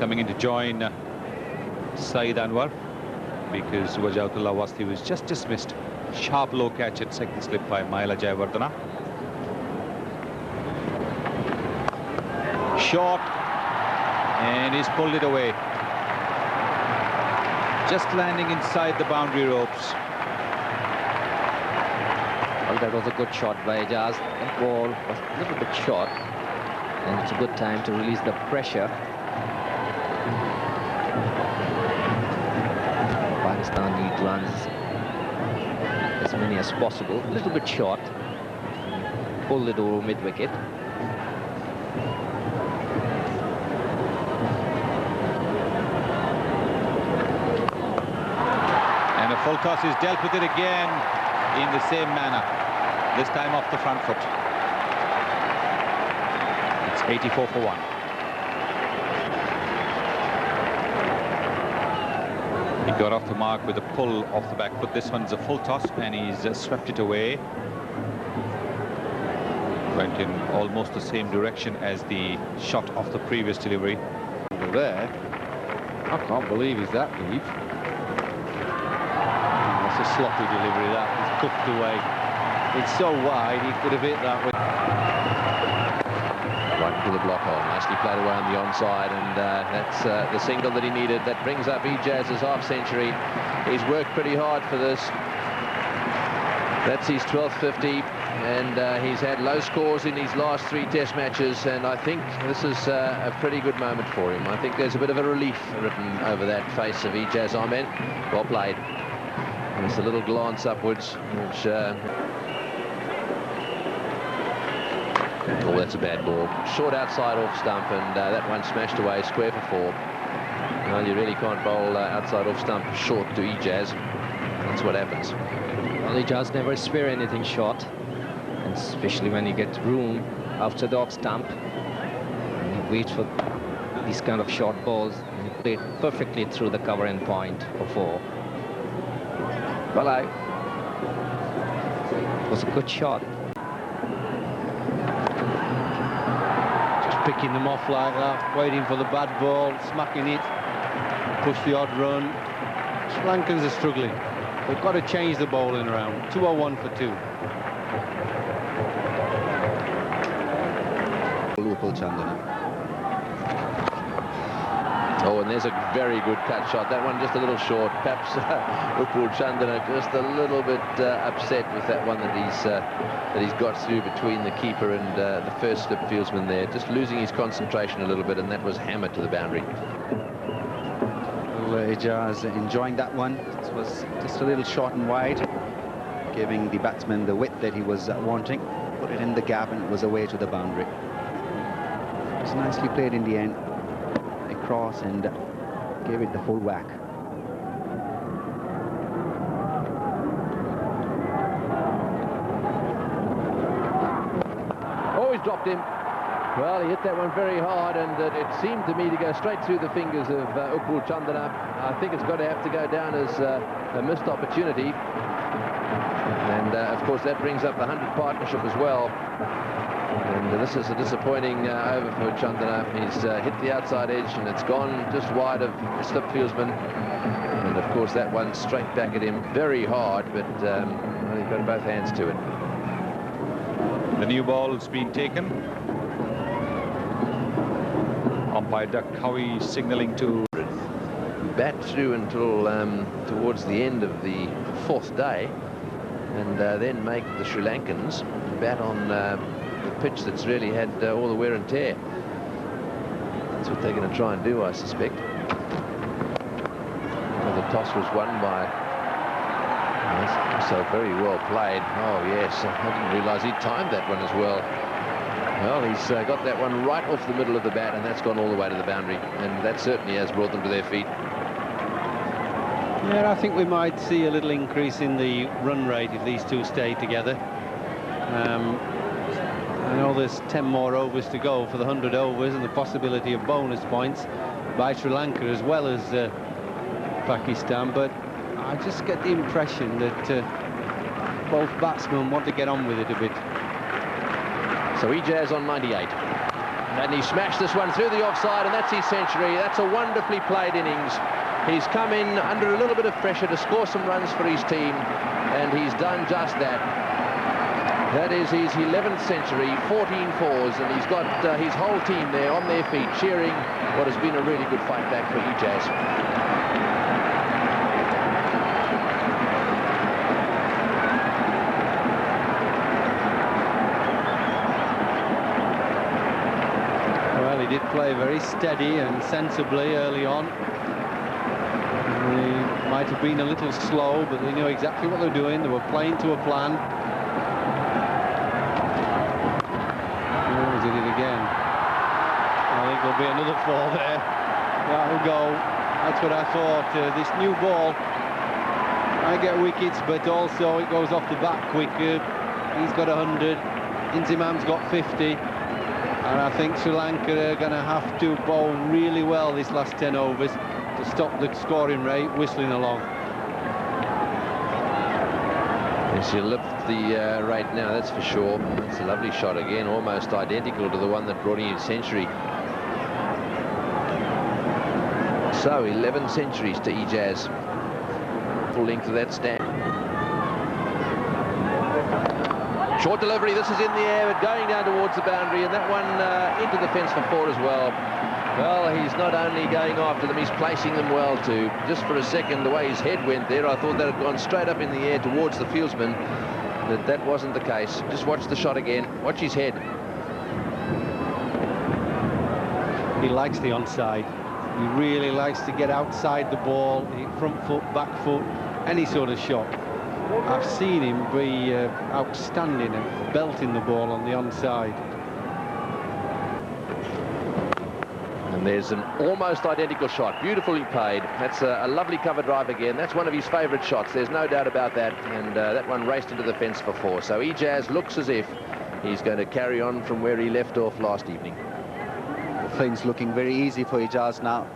coming in to join Saeed Anwar, because Wajautullah Wasti was just dismissed. Sharp low catch at second slip by Maila Jayawardena. Short, and he's pulled it away. Just landing inside the boundary ropes. Well, that was a good shot by Ijaz. That ball was a little bit short, and it's a good time to release the pressure. Pakistan need runs as many as possible. A little bit short. Pulled it over mid-wicket. And a full toss is dealt with it again in the same manner. This time off the front foot. It's 84 for 1. He got off the mark with a pull off the back foot. This one's a full toss, and he's swept it away. Went in almost the same direction as the shot off the previous delivery. Over there, I can't believe he's that deep. That's a sloppy delivery, that. He's cuffed away. It's so wide, he could have hit that with. Right to the block on, nicely played away on the onside, and that's the single that he needed. That brings up Ijaz's half-century. He's worked pretty hard for this. That's his 12th 50, and he's had low scores in his last 3 test matches, and I think this is a pretty good moment for him. I think there's a bit of a relief written over that face of Ijaz Ahmed. Well played. And it's a little glance upwards, which... oh, that's a bad ball. Short outside off stump, and that one smashed away, square for 4. Well, you really can't bowl outside off stump short to Ijaz. That's what happens. Well, Ijaz never spare anything short, and especially when you get room after the off stump. And you wait for these kind of short balls, and you play it perfectly through the cover end point for 4. Well, it was a good shot. Picking them off like that, waiting for the bad ball, smacking it, push the odd run. Sri Lankans are struggling. They've got to change the bowling around. 201 for 2. Oh, and there's a very good cut shot. That one just a little short. Perhaps Upul Chandana just a little bit upset with that one that he's got through between the keeper and the first slip fieldsman there. Just losing his concentration a little bit, and that was hammered to the boundary. Well, Ijaz enjoying that one. It was just a little short and wide, giving the batsman the width that he was wanting. Put it in the gap, and it was away to the boundary. It was nicely played in the end. Across, and gave it the full whack. Oh, he's dropped him. Well, he hit that one very hard, and it seemed to me to go straight through the fingers of Upul Chandana. I think it's got to have to go down as a missed opportunity. And, of course, that brings up the 100 partnership as well. And this is a disappointing over for Chandana. He's hit the outside edge, and it's gone just wide of the slip fieldsman. And, of course, that one straight back at him very hard, but well, he's got both hands to it. The new ball's been taken. Umpire Duck Howie signalling to... Bat through until towards the end of the 4th day, and then make the Sri Lankans bat on the pitch that's really had all the wear and tear. That's what they're going to try and do, I suspect. Well, the toss was won by... So very well played. Oh, yes. I didn't realise he timed that one as well. Well, he's got that one right off the middle of the bat, and that's gone all the way to the boundary. And that certainly has brought them to their feet. Yeah, I think we might see a little increase in the run rate if these two stay together. I know there's 10 more overs to go for the 100 overs, and the possibility of bonus points by Sri Lanka as well as Pakistan, but I just get the impression that both batsmen want to get on with it a bit. So Ijaz on 98. And he smashed this one through the offside, and that's his century. That's a wonderfully played innings. He's come in under a little bit of pressure to score some runs for his team, and he's done just that. That is his 11th century, 14 fours, and he's got his whole team there on their feet cheering what has been a really good fight back for Ijaz. Well, he did play very steady and sensibly early on. They might have been a little slow, but they knew exactly what they were doing. They were playing to a plan. Did it again. I think there'll be another fall there. That'll go. That's what I thought. This new ball, I get wickets, but also it goes off the bat quicker. He's got 100. Inzamam's got 50. And I think Sri Lanka are going to have to bowl really well this last 10 overs to stop the scoring rate whistling along. Yes, you lift the rate now, that's for sure. It's a lovely shot again, almost identical to the one that brought in his century. So 11 centuries to Ijaz. Full length of that stand. Short delivery, this is in the air, but going down towards the boundary, and that one into the fence for 4 as well. Well, he's not only going after them, he's placing them well too. Just for a second, the way his head went there, I thought that had gone straight up in the air towards the fieldsman, but that wasn't the case. Just watch the shot again. Watch his head. He likes the onside. He really likes to get outside the ball, front foot, back foot, any sort of shot. I've seen him be outstanding at belting the ball on the onside. And there's an almost identical shot, beautifully played. That's a lovely cover drive again. That's one of his favourite shots, there's no doubt about that. And that one raced into the fence for 4. So Ijaz looks as if he's going to carry on from where he left off last evening. Things looking very easy for Ijaz now.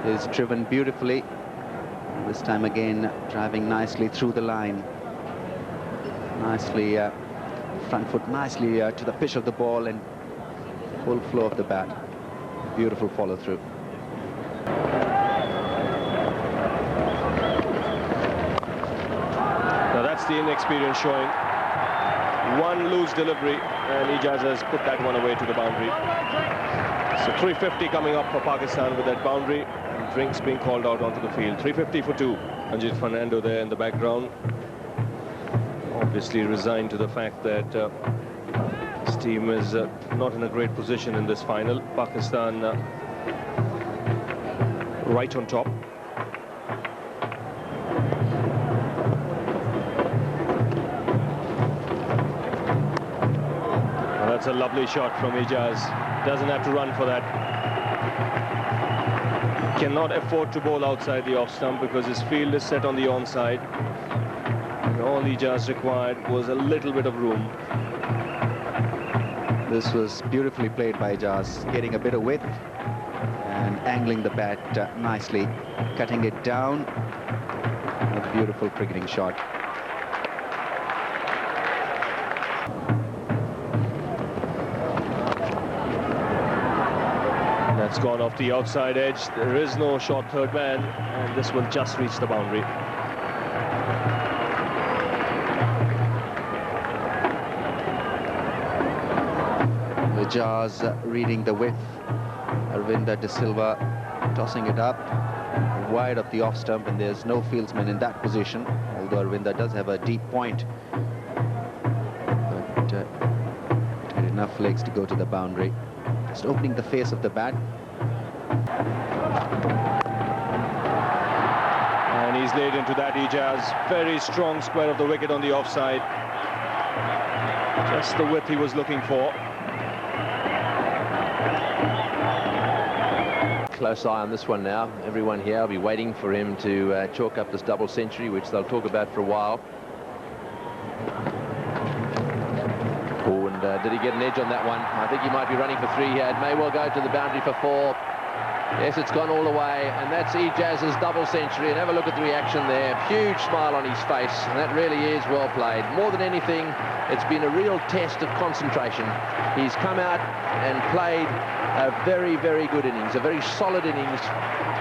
He's driven beautifully. This time again, driving nicely through the line. Nicely, front foot nicely to the pitch of the ball and full flow of the bat. Beautiful follow through. Now that's the inexperience showing. One loose delivery, and Ijaz has put that one away to the boundary. So 350 coming up for Pakistan with that boundary. And drinks being called out onto the field. 350 for 2. Anjit Fernando there in the background. Obviously resigned to the fact that his team is not in a great position in this final. Pakistan right on top. Well, that's a lovely shot from Ijaz. Doesn't have to run for that. Cannot afford to bowl outside the off stump because his field is set on the onside. And all Ijaz required was a little bit of room. This was beautifully played by Ijaz, getting a bit of width and angling the bat nicely, cutting it down. A beautiful cricketing shot. That's gone off the outside edge. There is no short third man, and this will just reach the boundary. Ijaz reading the width. Arvinda De Silva tossing it up wide of the off stump, and there's no fieldsman in that position, although Arvinda does have a deep point. But it had enough legs to go to the boundary. Just opening the face of the bat. And he's laid into that, Ijaz. Very strong square of the wicket on the offside. Just the width he was looking for. Close eye on this one now. Everyone here will be waiting for him to chalk up this double century, which they'll talk about for a while. Oh, and did he get an edge on that one? I think he might be running for 3 here. It may well go to the boundary for 4. Yes, it's gone all the way, and that's Ijaz's double century. And have a look at the reaction there. Huge smile on his face, and that really is well played. More than anything, it's been a real test of concentration. He's come out and played a very, very good innings, a very solid innings,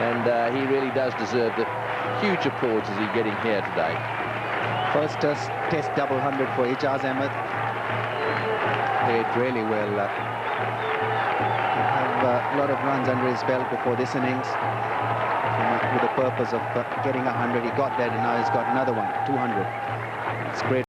and he really does deserve the huge applause as he's getting here today. First test double 100 for Ijaz Ahmed. Played really well. A lot of runs under his belt before this innings. With the purpose of getting 100, he got that, and now he's got another one, 200. It's great.